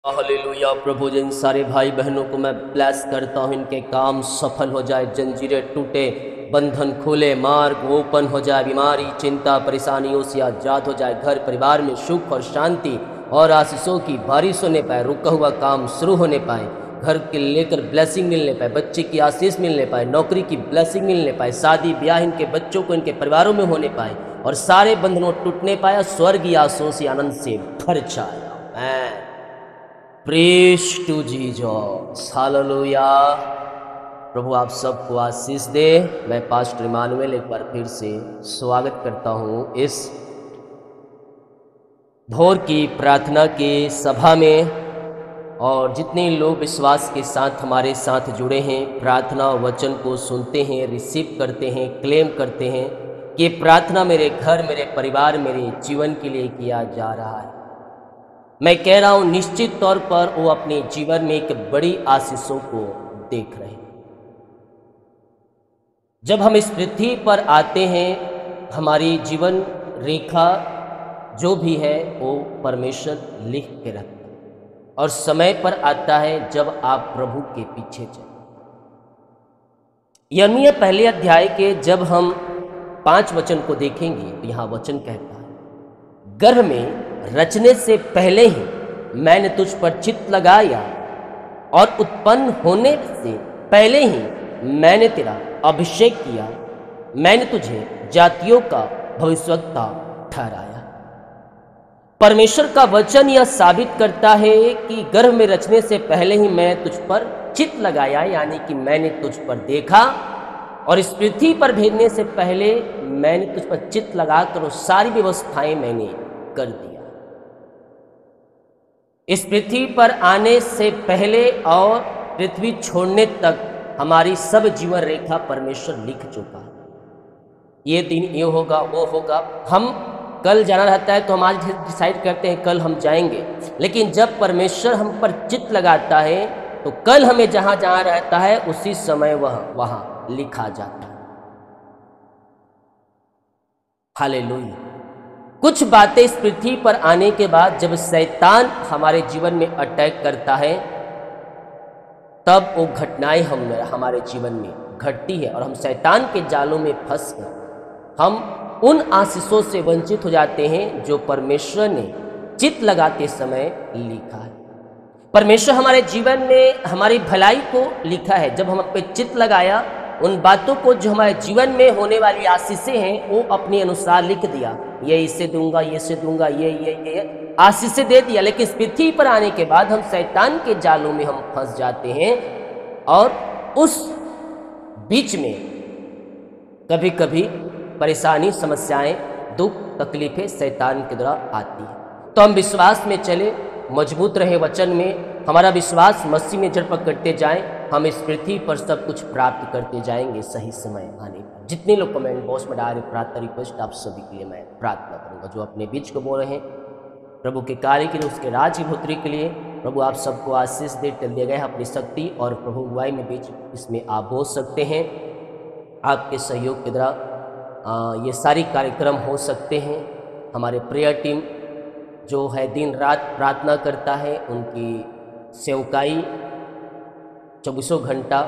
Hallelujah. प्रभु जिन सारे भाई बहनों को मैं ब्लेस करता हूँ, इनके काम सफल हो जाए, जंजीरें टूटे, बंधन खुले, मार्ग ओपन हो जाए, बीमारी चिंता परेशानियों से आजाद हो जाए, घर परिवार में सुख और शांति और आशीषों की बारिश होने पाए, रुका हुआ काम शुरू होने पाए, घर के लेकर ब्लेसिंग मिलने पाए, बच्चे की आशीष मिलने पाए, नौकरी की ब्लेसिंग मिलने पाए, शादी ब्याह इनके बच्चों को इनके परिवारों में होने पाए और सारे बंधनों टूटने पाए, स्वर्गीय आशीषों से आनंद से भर जाए। आमीन। Praise to Jesus, hallelujah. प्रभु आप सबको आशीष दे। मैं पास्टर इमानुएल एक बार फिर से स्वागत करता हूँ इस भोर की प्रार्थना की सभा में, और जितने लोग विश्वास के साथ हमारे साथ जुड़े हैं, प्रार्थना वचन को सुनते हैं, रिसीव करते हैं, क्लेम करते हैं कि प्रार्थना मेरे घर, मेरे परिवार, मेरे जीवन के लिए किया जा रहा है। मैं कह रहा हूं निश्चित तौर पर वो अपने जीवन में एक बड़ी आशीषों को देख रहे हैं। जब हम इस पृथ्वी पर आते हैं, हमारी जीवन रेखा जो भी है वो परमेश्वर लिख के रखता है, और समय पर आता है जब आप प्रभु के पीछे चलें। यर्मिया पहले अध्याय के जब हम 5 वचन को देखेंगे तो यहाँ वचन कहता है, गर्भ में रचने से पहले ही मैंने तुझ पर चित्त लगाया और उत्पन्न होने से पहले ही मैंने तेरा अभिषेक किया। मैंने तुझे जातियों का भविष्यवक्ता ठहराया। परमेश्वर का वचन यह साबित करता है कि गर्भ में रचने से पहले ही मैं तुझ पर चित्त लगाया, यानी कि मैंने तुझ पर देखा, और इस पृथ्वी पर भेजने से पहले मैंने तुझ पर चित्त लगाकर वो सारी व्यवस्थाएं मैंने कर दिया। इस पृथ्वी पर आने से पहले और पृथ्वी छोड़ने तक हमारी सब जीवन रेखा परमेश्वर लिख चुका है। ये दिन ये होगा, वो होगा। हम कल जाना रहता है तो हम आज डिसाइड करते हैं कल हम जाएंगे, लेकिन जब परमेश्वर हम पर चित्त लगाता है तो कल हमें जहाँ जहाँ रहता है उसी समय वह वहाँ लिखा जाता है। हालेलुया। कुछ बातें इस पृथ्वी पर आने के बाद जब शैतान हमारे जीवन में अटैक करता है, तब वो घटनाएं हमारे जीवन में घटती है और हम शैतान के जालों में फंस कर हम उन आशीषों से वंचित हो जाते हैं जो परमेश्वर ने चित्त लगाते समय लिखा है। परमेश्वर हमारे जीवन में हमारी भलाई को लिखा है। जब हम अपने चित्त लगाया, उन बातों को जो हमारे जीवन में होने वाली आशीषें हैं वो अपने अनुसार लिख दिया। ये इससे दूंगा, ये से दूंगा, ये आशीषें दे दिया। लेकिन इस पृथ्वी पर आने के बाद हम शैतान के जालों में हम फंस जाते हैं, और उस बीच में कभी कभी परेशानी, समस्याएं, दुख, तकलीफें शैतान के द्वारा आती है। तो हम विश्वास में चले, मजबूत रहे वचन में, हमारा विश्वास मसीह में जड़ पकड़ते जाएं, हम इस पृथ्वी पर सब कुछ प्राप्त करते जाएंगे सही समय आने पर। जितने लोग कमेंट बॉक्स में डाल रहे प्रार्थना रिक्वेस्ट, आप सभी के लिए मैं प्रार्थना करूंगा। जो अपने बीच को बोल रहे हैं प्रभु के कार्य के लिए, उसके राज की भूतरी के लिए, प्रभु आप सबको आशीष दे। दिए गए अपनी शक्ति और प्रभु गुआई में बीच इसमें आप बोल सकते हैं। आपके सहयोग के द्वारा ये सारी कार्यक्रम हो सकते हैं। हमारे प्रेयर टीम जो है दिन रात प्रार्थना करता है, उनकी सेवकाई 24 घंटा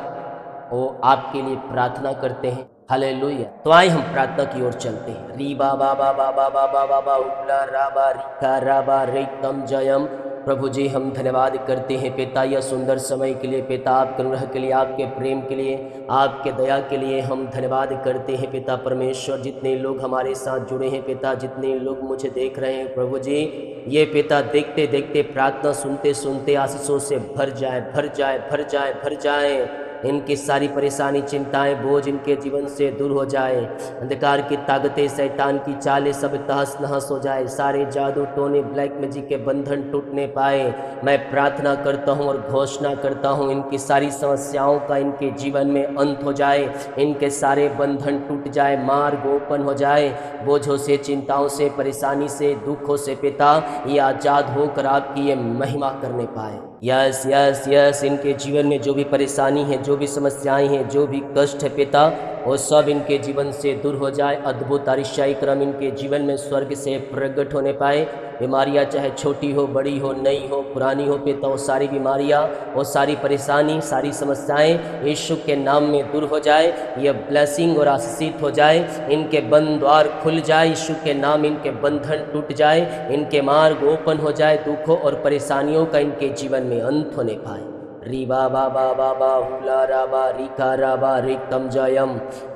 वो आपके लिए प्रार्थना करते हैं। हालेलुया। तो आइए हम प्रार्थना की ओर चलते हैं। री बा बा बा बा बा बा बा बा बा उला रा बा रिका रा बा रेतम जयम। प्रभु जी हम धन्यवाद करते हैं पिता यह सुंदर समय के लिए, पिता आपके अनुग्रह के लिए, आपके प्रेम के लिए, आपके दया के लिए हम धन्यवाद करते हैं पिता परमेश्वर। जितने लोग हमारे साथ जुड़े हैं पिता, जितने लोग मुझे देख रहे हैं प्रभु जी, ये पिता देखते देखते, प्रार्थना सुनते सुनते आशीषों से भर जाए, भर जाए, भर जाए, भर जाए। इनकी सारी परेशानी, चिंताएं, बोझ इनके जीवन से दूर हो जाए। अंधकार की ताकतें, शैतान की चालें सब तहस नहस हो जाए। सारे जादू टोने, ब्लैक मैजिक के बंधन टूटने पाए। मैं प्रार्थना करता हूं और घोषणा करता हूं इनकी सारी समस्याओं का इनके जीवन में अंत हो जाए। इनके सारे बंधन टूट जाए, मार्ग ओपन हो जाए। बोझों से, चिंताओं से, परेशानी से, दुखों से पिता ये आज़ाद होकर आपकी ये महिमा करने पाए। यस यस यस, इनके जीवन में जो भी परेशानी है, जो भी समस्याएं हैं, जो भी कष्ट है पिता, वो सब इनके जीवन से दूर हो जाए। अद्भुत आरिशाई क्रम इनके जीवन में स्वर्ग से प्रकट होने पाए। बीमारियां चाहे छोटी हो, बड़ी हो, नई हो, पुरानी हो, पिता वो सारी बीमारियां, वो सारी परेशानी, सारी समस्याएं यीशु के नाम में दूर हो जाए। ये ब्लेसिंग और आशीषित हो जाए। इनके बंद द्वार खुल जाए। यीशु के नाम इनके बंधन टूट जाए। इनके मार्ग ओपन हो जाए। दुखों और परेशानियों का इनके जीवन में अंत होने पाए। री बा बा बा बा बा हुला रा बा रिका रा बा रिकम जयम।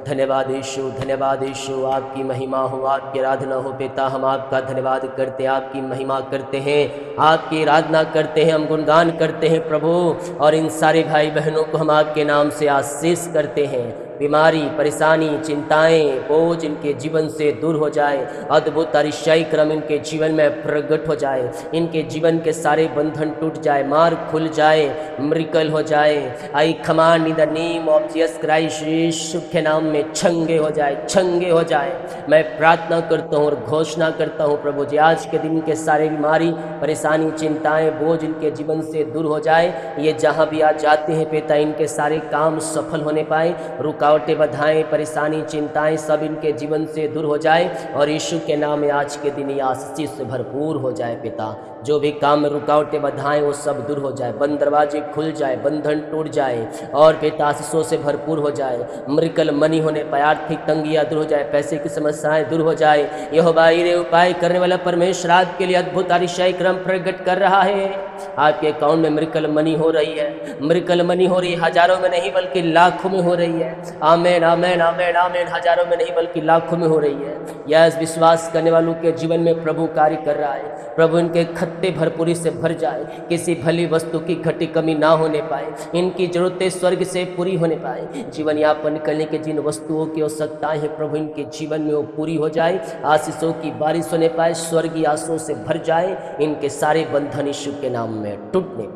धन्यवाद यीशु, धन्यवाद यीशु, आपकी महिमा हो, आपकी आराधना हो। पिता हम आपका धन्यवाद करते हैं, आपकी महिमा करते हैं, आपकी आराधना करते हैं, हम गुणगान करते हैं प्रभु। और इन सारे भाई बहनों को हम आपके नाम से आशीष करते हैं। बीमारी, परेशानी, चिंताएं, बोझ इनके जीवन से दूर हो जाए। अद्भुत आरिशाई क्रम इनके जीवन में प्रकट हो जाए। इनके जीवन के सारे बंधन टूट जाए, मार्ग खुल जाए, मिरेकल हो जाए। I command in the name of Jesus Christ, यीशु के नाम में छंगे हो जाए, छंगे हो जाए। मैं प्रार्थना करता हूँ और घोषणा करता हूँ प्रभु जी, आज के दिन के सारे बीमारी, परेशानी, चिंताएं, बोझ इनके जीवन से दूर हो जाए। ये जहाँ भी आज जाते हैं पिता, इनके सारे काम सफल होने पाए। रुकावटें, बाधाएं, परेशानी, चिंताएं सब इनके जीवन से दूर हो जाए। और यीशु के नाम में आज के दिन ये आशीष से भरपूर हो जाए पिता। जो भी काम में रुकावटें, बाधाएं वो सब दूर हो जाए। बंद दरवाजे खुल जाए, बंधन टूट जाए और पिता आशीषों से भरपूर हो जाए। मिरेकल मनी होने पाए, आर्थिक तंगियां दूर हो जाए, पैसे की समस्याएं दूर हो जाए। यहोवा ईरे उपाय करने वाला परमेश्वर आपके लिए अद्भुत आरिशाई क्रम प्रकट कर रहा है। आपके अकाउंट में मिरेकल मनी हो रही है, मिरेकल मनी हो रही है। हजारों में नहीं बल्कि लाखों में हो रही है। आमेन, आमेन, आमेन, आमेन। हजारों में नहीं बल्कि लाखों में हो रही है। यस, विश्वास करने वालों के जीवन में प्रभु कार्य कर रहा है। प्रभु इनके खत्ते भरपूरी से भर जाए, किसी भली वस्तु की घटी कमी ना होने पाए। इनकी जरूरतें स्वर्ग से पूरी होने पाए। जीवन यापन करने के जिन वस्तुओं की आवश्यकताएं हैं प्रभु इनके जीवन में वो पूरी हो जाए। आशीषों की बारिश होने पाए, स्वर्गीय आशीषों से भर जाए। इनके सारे बंधन यीशु के नाम में टूटने।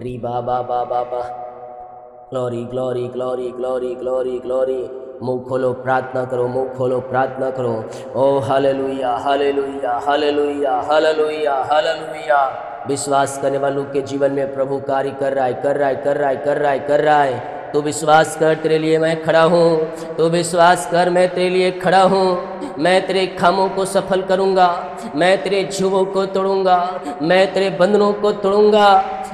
री बा बा बा बा बा। Glory, glory, glory, glory, glory, glory. मुंह खोलो, प्रार्थना करो, मुंह खोलो, प्रार्थना करो। ओ hallelujah, hallelujah, hallelujah, hallelujah, hallelujah. विश्वास करने वालों के जीवन में प्रभु कार्य कर रहा है, कर रहा है, कर रहा है, कर रहा है, कर रहा है। तू विश्वास कर, तेरे लिए मैं खड़ा हूँ। तू विश्वास कर, मैं तेरे लिए खड़ा हूँ। मैं तेरे खामों को सफल करूँगा, मैं तेरे जुओं को तोड़ूंगा, मैं तेरे बंधनों को तोड़ूंगा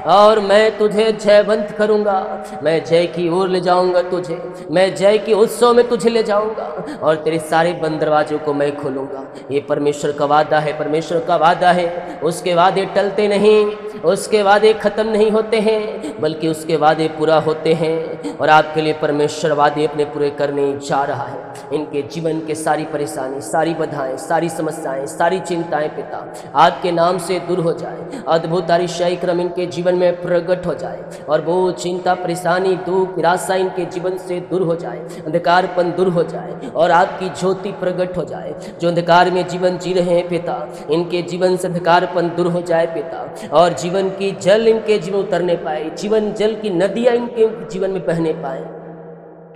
और मैं तुझे जयवंत करूँगा। मैं जय की ओर ले जाऊँगा तुझे, मैं जय की उत्सव में तुझे ले जाऊँगा और तेरे सारे बंद दरवाजों को मैं खोलूँगा। ये परमेश्वर का वादा है, परमेश्वर का वादा है। उसके वादे टलते नहीं, उसके वादे खत्म नहीं होते हैं, बल्कि उसके वादे पूरा होते हैं। और आपके लिए परमेश्वर वादे अपने पूरे करने जा रहा है। इनके जीवन के सारी परेशानी, सारी बाधाएं, सारी समस्याएं, सारी चिंताएं पिता आपके नाम से दूर हो जाए। अद्भुत आरिशाई क्रम इनके जीवन में प्रकट हो जाए और वो चिंता, परेशानी, दुख, निराशा इनके जीवन से दूर हो जाए। अंधकारपन दूर हो जाए और आपकी ज्योति प्रकट हो जाए। जो अंधकार में जीवन जी रहे हैं पिता, इनके जीवन से अंधकारपन दूर हो जाए पिता। और जीवन की जल इनके जीवन उतरने पाए, जीवन जल की नदियाँ इनके जीवन में बहने पाए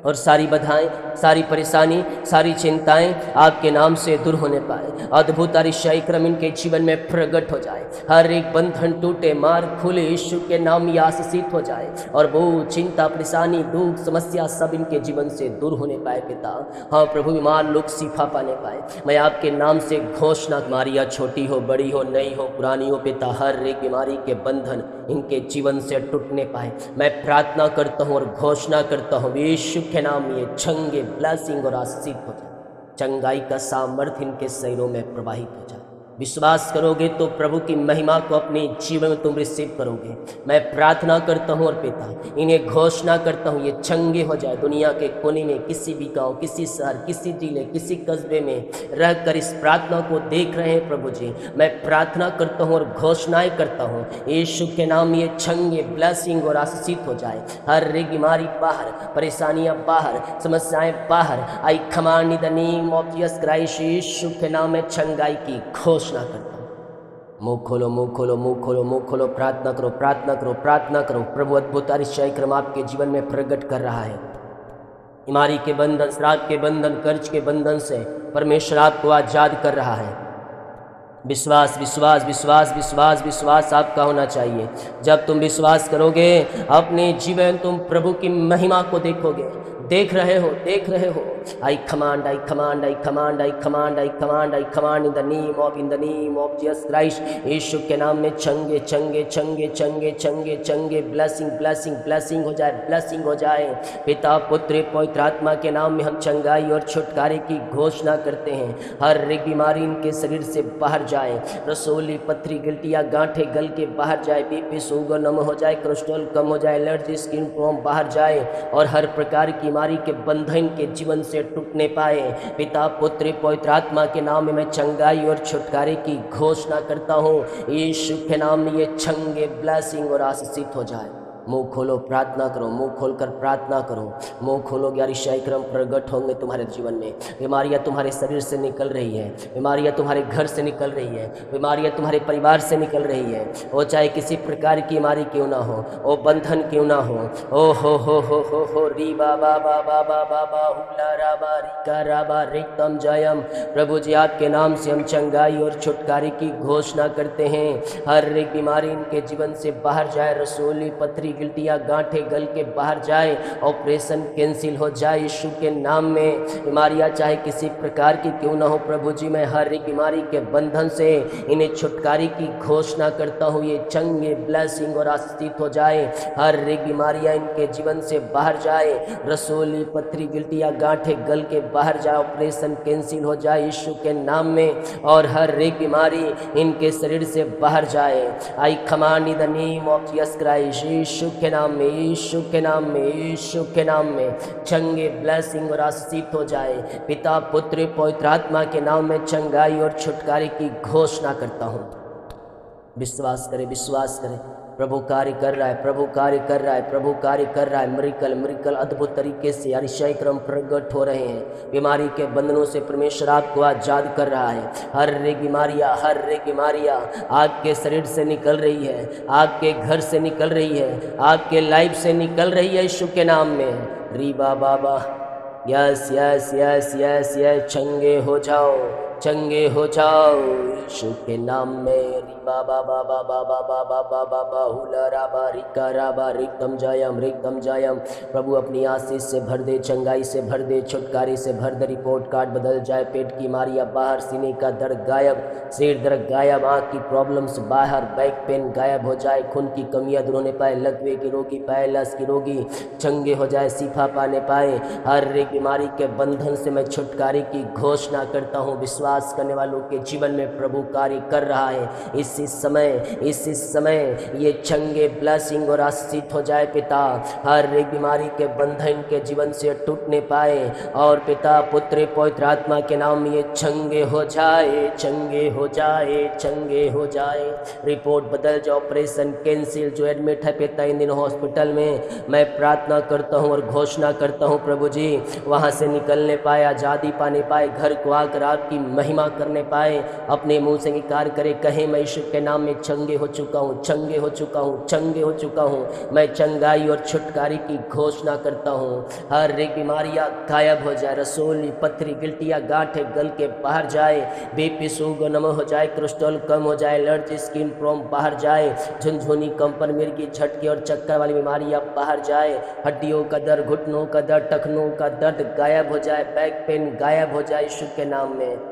और सारी बाधाएं, सारी परेशानी, सारी चिंताएं आपके नाम से दूर होने पाए। अद्भुत आरिशाई क्रम इनके जीवन में प्रकट हो जाए। हर एक बंधन टूटे, मार्ग खुले, यीशु के नाम में आशीषित हो जाए और वो चिंता, परेशानी, दुख, समस्या सब इनके जीवन से दूर होने पाए पिता। हाँ प्रभु, बीमार लोग शिफा पाने पाए। मैं आपके नाम से घोषणा, बीमारियाँ छोटी हो, बड़ी हो, नई हो, पुरानी हो पिता, हर एक बीमारी के बंधन इनके जीवन से टूटने पाए। मैं प्रार्थना करता हूँ और घोषणा करता हूँ, यीशु के नाम में छंगे, ब्लेसिंग और आशीष हो जाए। चंगाई का सामर्थ्य इनके शरीरों में प्रवाहित हो जाए। विश्वास करोगे तो प्रभु की महिमा को अपने जीवन में तुम रिसीव करोगे। मैं प्रार्थना करता हूँ और पिता इन्हें घोषणा करता हूँ, ये चंगे हो जाए। दुनिया के कोने में, किसी भी गांव, किसी शहर, किसी जिले, किसी कस्बे में रहकर इस प्रार्थना को देख रहे हैं प्रभु जी, मैं प्रार्थना करता हूँ और घोषणाएं करता हूँ, यीशु के नाम में ये चंगे, ब्लेसिंग और आशीषित हो जाए। हर एक बीमारी बाहर, परेशानियाँ बाहर, समस्याएं बाहर। I command in the name of Jesus Christ, यीशु के नाम में चंगाई की घोषणा करता हूं। मुंह खोलो, मुंह खोलो, मुंह खोलो, मुंह खोलो, प्रार्थना करो, प्रार्थना करो, प्रार्थना करो। प्रभु अद्भुत आरिशाई क्रम आपके जीवन में प्रकट कर रहा है। बीमारी के बंधन, श्राप के बंधन, कर्ज के बंधन से परमेश्वर आपको आजाद कर रहा है। विश्वास, विश्वास, विश्वास, विश्वास, विश्वास आपका होना चाहिए। जब तुम विश्वास करोगे अपने जीवन तुम प्रभु की महिमा को देखोगे। देख रहे हो, देख रहे हो। I command, I command, I command, I command, I command, I command in the name of Jesus Christ. यीशु के नाम में चंगे चंगे चंगे चंगे चंगे चंगे ब्लेसिंग ब्लेसिंग ब्लेसिंग हो जाए, ब्लेसिंग हो जाए। पिता पुत्र पवित्र आत्मा के नाम में हम चंगाई और छुटकारे की घोषणा करते हैं। हर एक बीमारी इनके शरीर से बाहर जाए, रसोली पथरी गिल्टियाँ गांठे गल के बाहर जाए, बीपी शुगर नम हो जाए, कोलेस्ट्रॉल कम हो जाए, एलर्जी स्किन प्रॉब्लम बाहर जाए और हर प्रकार की बीमारी के बंधन के जीवन से टूटने पाए। पिता पुत्र पवित्र आत्मा के नाम में मैं चंगाई और छुटकारे की घोषणा करता हूँ। यीशु के नाम में ये चंगे ब्लेसिंग और आशीषित हो जाए। मुंह खोलो, प्रार्थना करो, मुंह खोलकर प्रार्थना करो। मुंह खोलो, ईसाई क्रम प्रकट होंगे तुम्हारे जीवन में। बीमारियां तुम्हारे शरीर से निकल रही है, बीमारियां तुम्हारे घर से निकल रही है, बीमारियां तुम्हारे परिवार से निकल रही है। वो चाहे किसी प्रकार की बीमारी क्यों ना हो, वो बंधन क्यों ना हो। ओ हो री बाबा बाबा बाबा बाहुला राबा रिका राबा रिक्तम जयम। प्रभु जी आपके नाम से हम चंगाई और छुटकारे की घोषणा करते हैं। हर एक बीमारी इनके जीवन से बाहर जाए, रसोली पथरी गिल्टियाँ गांठे गल के बाहर जाए, ऑपरेशन कैंसिल हो जाए यीशु के नाम में। बीमारियाँ चाहे किसी प्रकार की क्यों ना हो, प्रभु जी मैं हर एक बीमारी के बंधन से इन्हें छुटकारे की घोषणा करता हूँ। ये चंगे ब्लेसिंग और आशीषित हो जाए। हर एक बीमारियाँ इनके जीवन से बाहर जाए, रसोली पथरी गिल्टियाँ गांठे गल के बाहर जाए, ऑपरेशन कैंसिल हो जाए यीशु के नाम में और हर एक बीमारी इनके शरीर से बाहर जाए। I command in the name of Jesus Christ. यीशु के नाम में, यीशु के नाम में, यीशु के नाम में चंगे ब्लेसिंग और आशीषित हो जाए। पिता पुत्र पवित्र आत्मा के नाम में चंगाई और छुटकारे की घोषणा करता हूँ। विश्वास करें, विश्वास करें, प्रभु कार्य कर रहा है, प्रभु कार्य कर रहा है, प्रभु कार्य कर रहा है। मिरेकल मिरेकल अद्भुत तरीके से ईसाई क्रम प्रकट हो रहे हैं। बीमारी के बंधनों से परमेश्वर आपको आजाद कर रहा है। हर एक बीमारियाँ आपके शरीर से निकल रही है, आपके घर से निकल रही है, आपके लाइफ से निकल रही है यीशु के नाम में। रीबा बाबा yes yes yes yes yes चंगे हो जाओ, चंगे हो जाओ यीशु के नाम में। बाबा बाबा बाबा बाबा बाबा बाहुला राबा रिका राबा रिक्तम जयम रिक्तम जयम। प्रभु अपनी आशीष से भर दे, चंगाई से भर दे, छुटकारे से भर दे। रिपोर्ट कार्ड बदल जाए, पेट की बीमारियां बाहर, सीने का दर्द गायब, सिर दर्द गायब, आँख की प्रॉब्लम्स बाहर, बैक पेन गायब हो जाए, खून की कमियां दूर होने पाए, लकवे के रोगी, पैलस के रोगी चंगे हो जाए, शिफा पाने पाए। हर एक बीमारी के बंधन से मैं छुटकारे की घोषणा करता हूँ। विश्वास करने वालों के जीवन में प्रभु कार्य कर रहा है। इस समय ये चंगे ब्लेसिंग और आशीषित हो जाए। पिता हर एक बीमारी के बंधन के जीवन से टूटने पाए और पिता पुत्र पवित्र आत्मा के नाम में ये चंगे हो जाए, चंगे हो जाए, चंगे हो जाए। रिपोर्ट बदल जाए, ऑपरेशन कैंसिल। जो एडमिट है पिता इन दिनों हॉस्पिटल में, मैं प्रार्थना करता हूँ और घोषणा करता हूँ प्रभु जी वहाँ से निकलने पाए, आज़ादी पाने पाए, घर को आकर आपकी महिमा करने पाए, अपने मुँह से इंकार करे, कहे मैं यीशु के नाम में चंगे हो चुका हूँ, चंगे हो चुका हूँ, चंगे हो चुका हूँ। मैं चंगाई और छुटकारे की घोषणा करता हूँ। हर एक बीमारियाँ गायब हो जाए, रसोली पथरी गिल्टियाँ गांठे गल के बाहर जाए, बीपी शुगर नम हो जाए, कोलेस्ट्रॉल कम हो जाए, एलर्जी स्किन प्रॉब्लम बाहर जाए, झुनझुनी कंपन मिर्गी झटके और चक्कर वाली बीमारियाँ बाहर जाए, हड्डियों का दर्द, घुटनों का दर्द, टखनों का दर्द गायब हो जाए, बैक पेन गायब हो जाए यीशु के नाम में।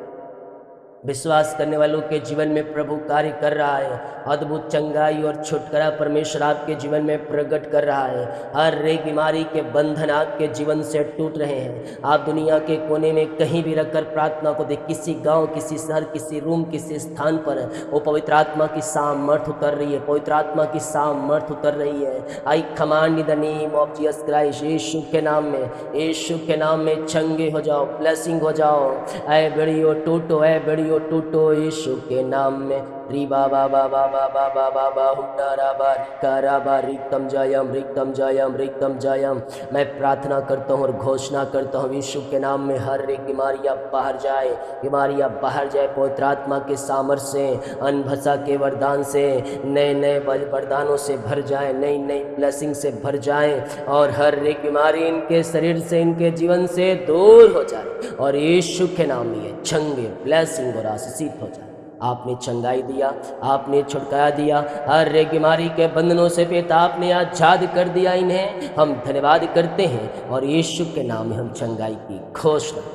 विश्वास करने वालों के जीवन में प्रभु कार्य कर रहा है। अद्भुत चंगाई और छुटकारा परमेश्वर आपके जीवन में प्रकट कर रहा है। हर एक बीमारी के बंधन आपके जीवन से टूट रहे हैं। आप दुनिया के कोने में कहीं भी रखकर प्रार्थना को देख, किसी गांव, किसी शहर, किसी रूम, किसी स्थान पर वो पवित्र आत्मा की सामर्थ उतर रही है, पवित्र आत्मा की सामर्थ उतर रही है। I command in the name of Jesus Christ. यीशु के नाम में, यीशु के नाम में चंगे हो जाओ, ब्लेसिंग हो जाओ। ऐ बेड़ियों टूटो, ऐ बेड़ियों टूटो यीशु के नाम में। री बाबा बाबा बाबा बाबा बाहुला राबा रिका राबा रिक्तम जयम रिक्तम जयम रिक्तम जयम। मैं प्रार्थना करता हूँ और घोषणा करता हूँ यीशु के नाम में हर एक बीमारियाँ बाहर जाए, बीमारियाँ बाहर जाए पवित्र आत्मा के सामर्थ्य से, अनभसा के वरदान से, नए नए वरदानों से भर जाए, नई नई ब्लेसिंग से भर जाए और हर एक बीमारी इनके शरीर से, इनके जीवन से दूर हो जाए और यीशु के नाम में चंगे ब्लेसिंग और आशीषित हो जाए। आपने चंगाई दिया, आपने छुटकारा दिया, हर एक बीमारी के बंधनों से पिता आपने आज़ाद कर दिया इन्हें। हम धन्यवाद करते हैं और यीशु के नाम में हम चंगाई की घोषणा।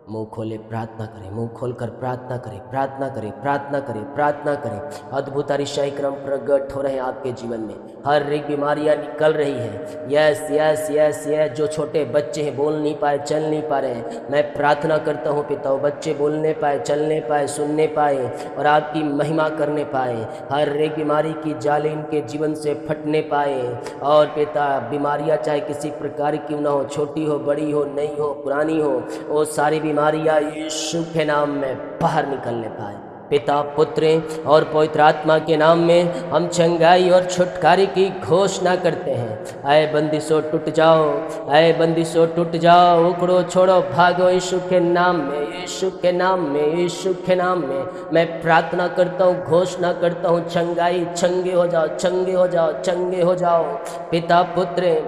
मुंह खोले प्रार्थना करें, मुंह खोलकर प्रार्थना करें, प्रार्थना करें, प्रार्थना करें, प्रार्थना करें। अद्भुत अतिशय क्रम प्रकट हो रहे हैं आपके जीवन में, हर एक बीमारियां निकल रही हैं। यस यस यस यस, जो छोटे बच्चे हैं बोल नहीं पाए, चल नहीं पा रहे हैं, मैं प्रार्थना करता हूँ पिता वो बच्चे बोलने पाए, चलने पाए, सुनने पाए और आपकी महिमा करने पाए। हर एक बीमारी की जाले इनके जीवन से फटने पाए और पिता बीमारियां चाहे किसी प्रकार की ना हो, छोटी हो, बड़ी हो, नई हो, पुरानी हो, वो सारी बीमारियां यीशु के नाम में बाहर निकलने पाए। पिता, पुत्र और पवित्र आत्मा के नाम में हम चंगाई और छुटकारे की घोषणा करते हैं। आए बंदिशों टूट जाओ, आए बंदिशों टूट जाओ, उखड़ो छोड़ो भागो यीशु के नाम में, यीशु के नाम में, यीशु के नाम में मैं प्रार्थना करता हूँ, घोषणा करता हूँ चंगाई, चंगे हो जाओ, चंगे हो जाओ, चंगे हो जाओ। पिता, पुत्र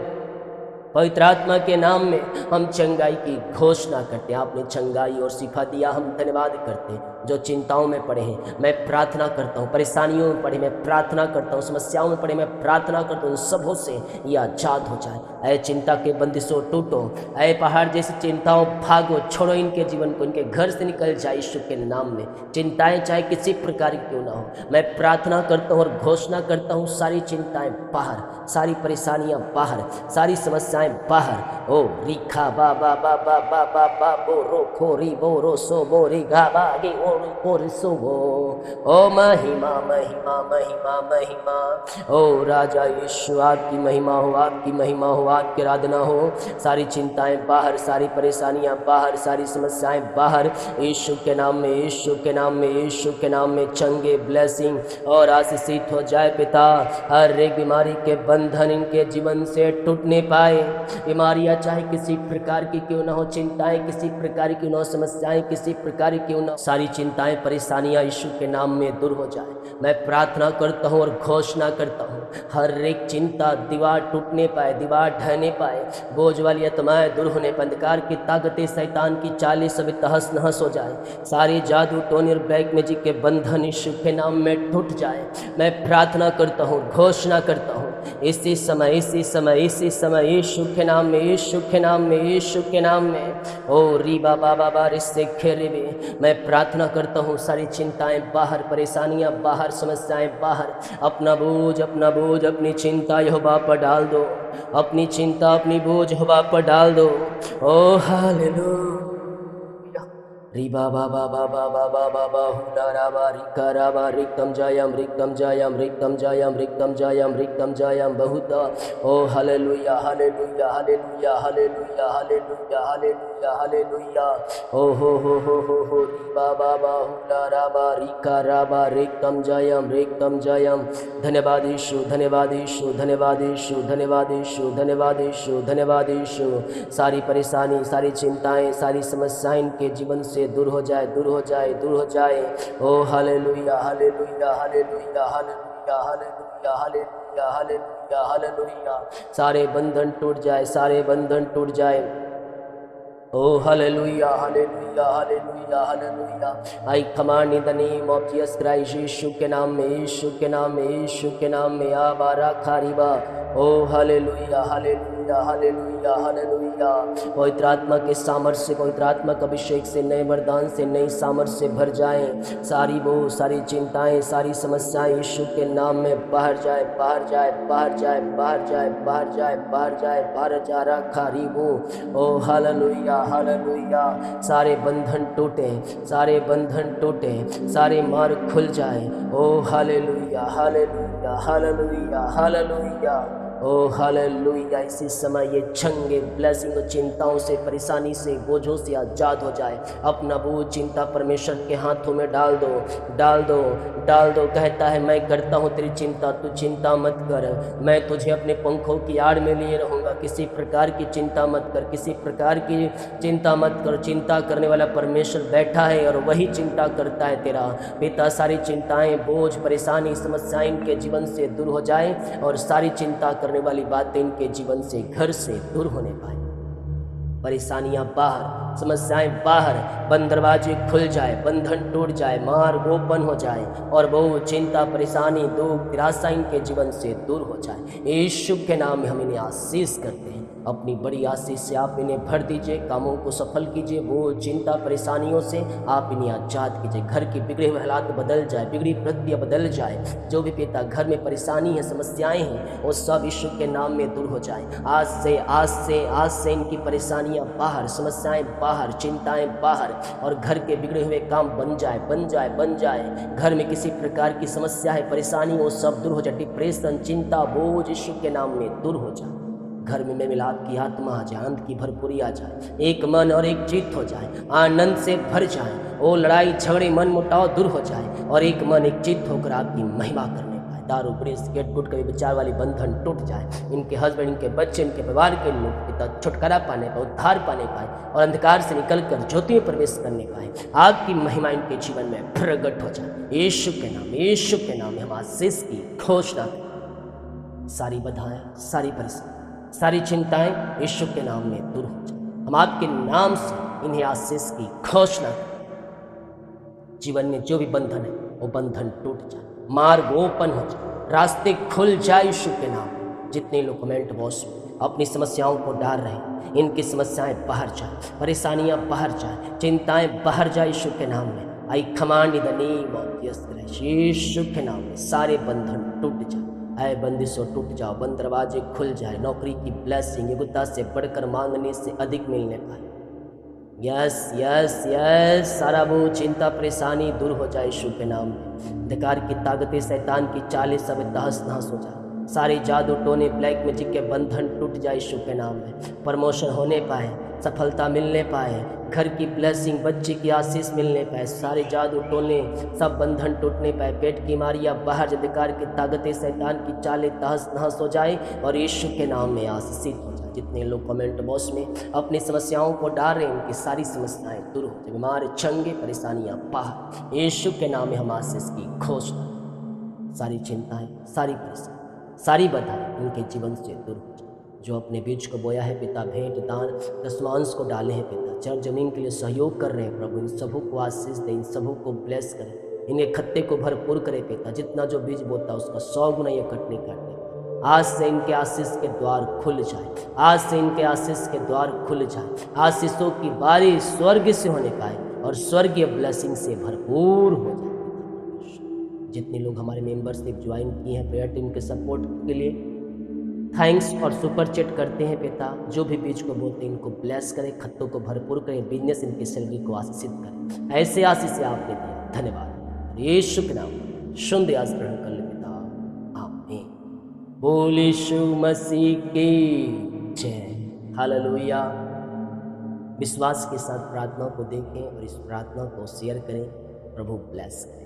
पवित्र आत्मा के नाम में हम चंगाई की घोषणा करते हैं। आपने चंगाई और शिफा दिया, हम धन्यवाद करते हैं। जो चिंताओं में पड़े हैं मैं प्रार्थना करता हूँ, परेशानियों में पड़े मैं प्रार्थना करता हूँ, समस्याओं में पड़े मैं प्रार्थना करता हूँ, सबों से ये आज़ाद हो जाए। ऐ चिंता के बंदिशों टूटो, ऐ पहाड़ जैसी चिंताओं भागो, छोड़ो इनके जीवन को, इनके घर से निकल जाए यीशु के नाम में। चिंताएं चाहे किसी प्रकार की क्यों ना हो, मैं प्रार्थना करता हूँ और घोषणा करता हूँ सारी चिंताएं बाहर, सारी परेशानियां बाहर, सारी समस्याएं बाहर। ओ रिखा बा बा बा बा बा बा बा बो रो खो री बो रो सो बो री गा बा गे ओ रो रो सो बो। ओ महिमा महिमा महिमा महिमा, ओ राजा यीशु आपकी महिमा हो, आपकी महिमा हो, आपकी आराधना हो। सारी चिंताएं बाहर, सारी परेशानियां बाहर, सारी समस्याएं बाहर यीशु के नाम में, यीशु के नाम में, यीशु के नाम में चंगे ब्लेसिंग और आशीषित हो जाए पिता। हर एक बीमारी के बंधन इनके जीवन से टूटने पाए। बीमारियां चाहे किसी प्रकार की क्यों ना हो, चिंताएं किसी प्रकार की ना हो, समस्याएं किसी प्रकार की क्यों ना हो, सारी चिंताएं परेशानियां यीशु के नाम में दूर हो जाए। मैं प्रार्थना करता हूँ और घोषणा करता हूँ हर एक चिंता दीवार टूटने पाए, दीवार ढहने पाए, बोझ वाली आत्माएं दूर होने पाए, अंधकार की ताकतें शैतान की चालें सभी तहस नहस हो जाए। सारे जादू टोने और ब्लैक मैजिक के बंधन यीशु के नाम में टूट जाए। मैं प्रार्थना करता हूँ, घोषणा करता हूँ इसी समय, इसी समय, इसी समय यीशु के नाम में, यीशु के नाम में, यीशु के नाम में। ओ री बाबा बाबा रिश्ते खेरे में मैं प्रार्थना करता हूँ सारी चिंताएं बाहर, परेशानियां बाहर, समस्याएं बाहर। अपना बोझ, अपना बोझ, अपनी चिंता यहोवा पर डाल दो, अपनी चिंता, अपनी बोझ यहोवा पर डाल दो। ओ हालेलुया। रिबा बाबा बाबा बाबा बाबा हुडाराबा रिकाराबा रिक्तम जायम, रिक्तम जायम, रिक्तम जायम, रिक्तम जायम, रिक्तम जायम बहुता। ओ hallelujah hallelujah hallelujah hallelujah hallelujah hallelujah hallelujah. ओ हो रिबा बाबा हुडाराबा रिकाराबा रिक्तम जायम, रिक्तम जायम। धन्यवाद यीशु, धन्यवाद यीशु, धन्यवाद यीशु, धन्यवाद यीशु, धन्यवाद यीशु, धन्यवाद यीशु। सारी परेशानी, सारी चिंताएं, सारी समस्याएं इनके जीवन से दूर हो जाए, दूर हो जाए, दूर हो जाए। ओ hallelujah hallelujah hallelujah hallelujah hallelujah hallelujah hallelujah hallelujah. सारे बंधन टूट जाए, सारे बंधन टूट जाए। ओ hallelujah hallelujah hallelujah hallelujah. I command in the name of Jesus Christ, यीशु के नाम में, यीशु के नाम में, यीशु के नाम में आबारा खारिबा। ओ हालेलुया हालेलुया हालेलुया हालेलुया। पवित्र आत्मा के सामर्थ्य से, पवित्र आत्मा का अभिषेक से, नए वरदान से, नई सामर्थ्य से भर जाएं। सारी बोझ, सारी चिंताएं, सारी समस्याएं यीशु के नाम में बाहर जाए, बाहर जाए, बाहर जाए, बाहर जाए, बाहर जाए, बाहर जाए, बाहर जा रखा रिबो। ओ हालेलुया हालेलुया। सारे बंधन टूटे, सारे बंधन टूटे, सारे मार्ग खुल जाए। ओ हालेलुया हालेलुया हालेलुया हालेलुया। ओ हालेलुया। इसी समय ये चंगे ब्लेसिंग चिंताओं से, परेशानी से, बोझों से आज़ाद हो जाए। अपना बोझ, चिंता परमेश्वर के हाथों में डाल दो, डाल दो, डाल दो। कहता है मैं करता हूँ तेरी चिंता, तू चिंता मत कर, मैं तुझे अपने पंखों की आड़ में लिए रहूँगा। किसी प्रकार की चिंता मत कर, किसी प्रकार की चिंता मत कर। चिंता करने वाला परमेश्वर बैठा है और वही चिंता करता है तेरा पिता। सारी चिंताएं, बोझ, परेशानी, समस्याएं इनके जीवन से दूर हो जाए और सारी चिंता वाली बातें इनके जीवन से, घर से दूर होने पाए। परेशानियां बाहर, समस्याएं बाहर, बंद दरवाजे खुल जाए, बंधन टूट जाए, मार्ग ओपन हो जाए और वो चिंता, परेशानी, दुख, निराशा इनके जीवन से दूर हो जाए। यीशु के नाम में हम इन्हें आशीष करते हैं। अपनी बड़ी आशीष से आप इन्हें भर दीजिए, कामों को सफल कीजिए, वो चिंता परेशानियों से आप इन्हें आजाद कीजिए। घर की बिगड़े हुए हालात बदल जाए, बिगड़ी प्रक्रिया बदल जाए। जो भी पिता घर में परेशानी है, समस्याएं हैं, वो सब यीशु के नाम में दूर हो जाए। आज से इनकी परेशानियां बाहर, समस्याएं बाहर, चिंताएं बाहर और घर के बिगड़े हुए काम बन जाए। घर में किसी प्रकार की समस्या है, परेशानी, वो सब दूर हो जाए। डिप्रेशन, चिंता, बोझ यीशु के नाम में दूर हो जाए। घर में मिलाप की आत्मा आ जाए, आनंद की भरपूरी आ जाए, एक मन और एक चित्त हो जाए, आनंद से भर जाए। वो लड़ाई झगड़े मन मुटाव दूर हो जाए और एक मन एक चित्त होकर आपकी महिमा करने पाए। दारू, ब्रेस, गेट गुट, कभी विचार वाली बंधन टूट जाए। इनके हस्बैंड, इनके बच्चे, इनके परिवार के लोग पिता छुटकारा पाने पाए, उद्धार पाने पाए और अंधकार से निकलकर ज्योति में प्रवेश करने पाए। आपकी महिमा इनके जीवन में प्रगट हो जाए। यीशु के नाम में हम आशीष की घोषणा करें। सारी बाधाएं, सारी परेशानी, सारी चिंताएं यीशु के नाम में दूर हो जाए। हम आपके नाम से इन्हें आशीष की घोषणा करें। जीवन में जो भी बंधन है वो बंधन टूट जाए, मार्ग ओपन हो जाए, रास्ते खुल जाए यीशु के नाम में। जितने लोग कमेंट बॉक्स में अपनी समस्याओं को डाल रहे हैं, इनकी समस्याएं बाहर जाए, परेशानियां बाहर जाए, चिंताएं बाहर जाए यीशु के नाम में। I command in the name of यीशु के नाम में सारे बंधन टूट जाए, ऐ बंदिशों टूट जाओ, बंद दरवाजे खुल जाए, नौकरी की ब्लेसिंग योग्यता से बढ़कर मांगने से अधिक मिलने पाए। यस, सारा वो चिंता परेशानी दूर हो जाए यीशु के नाम में। अंधकार की ताकतें, शैतान की चालें सब तहस नहस हो जाए। सारे जादू टोने, ब्लैक मैजिक के बंधन टूट जाए यीशु के नाम में। प्रमोशन होने पाए, सफलता मिलने पाए, घर की ब्लेसिंग, बच्चे की आशीष मिलने पाए, सारे जादू टोने सब बंधन टूटने पाए। पेट की बीमारियां बाहर, अंधकार की ताकतें, शैतान की चालें तहस नहस हो जाए और यीशु के नाम में आशीषित हो जाए। जितने लोग कमेंट बॉक्स में अपनी समस्याओं को डाल रहे हैं, उनकी सारी समस्याएं दूर हो जाए, बीमार, चंगे, परेशानियां बाहर। यीशु के नाम में हम आशीष की घोषणा। सारी चिंताएं, सारी परेशानी, सारी बाधाएं इनके जीवन से दूर हो जाए। जो अपने बीज को बोया है पिता, भेंट, दान, दशमांश को डाले हैं पिता, चर जमीन के लिए सहयोग कर रहे हैं प्रभु, इन सबों को आशीष दें, इन सबों को ब्लेस करें, इनके खत्ते को भरपूर करें पिता। जितना जो बीज बोता उसका 100 गुना ये कटने काटने। आज से इनके आशीष के द्वार खुल जाए, आज से इनके आशीष के द्वार खुल जाए। आशीषों की बारिश स्वर्ग से होने पाए और स्वर्गीय ब्लेसिंग से भरपूर हो जाए। जितने लोग हमारे मेंबरशिप ज्वाइन किए हैं प्रेयर टीम के सपोर्ट के लिए थैंक्स और सुपर चैट करते हैं पिता। जो भी बीज को बोलते हैं इनको ब्लेस करें, खत्तों को भरपूर करें, बिजनेस इनकी सैलरी को आशीषित करें। ऐसे आशीष आपने दिया, धन्यवाद। यीशु के नाम शुद्ध आशीष ग्रहण कर ले पिता, आमीन। बोल यीशु मसीह की जय, हालेलुया। विश्वास के साथ प्रार्थना को देखें और इस प्रार्थना को शेयर करें। प्रभु ब्लेस करें।